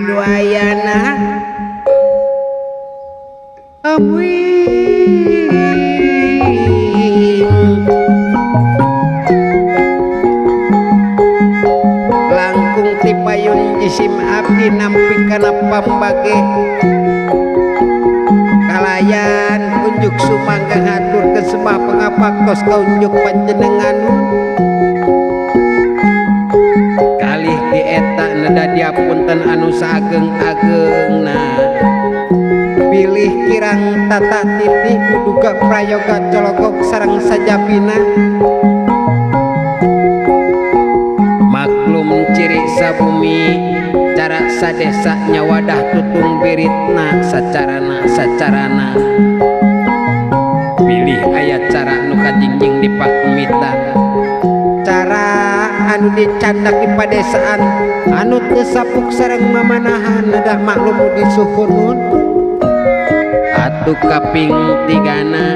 aduayana langkung tipayun jisim abdi nampi kana pambage kalayan unjuk sumangga ngatur kesembah pangapaktos kaunjuk panjenengan kalih dieta nada diapunten anu sageng-agengna pilih kirang tata titi kuduga prayoga colokok sareng sajapina maklum ciri sabumi cara sadesa nyawadah tutung biritna sacarana pilih ayat cara anu kajingjing di pakumitan cara anu dicandaki padesaan anu teu sapuk sareng mamanahan nada maklum di suhunun atuh kaping tigana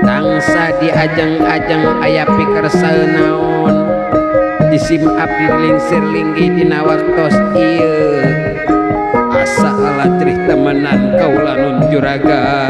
tangsa diajeng-ajeng aya pikersaeun naon jisim abdi lingsir linggi dina waktos ieu asa alatrih temenan kaula nun juragan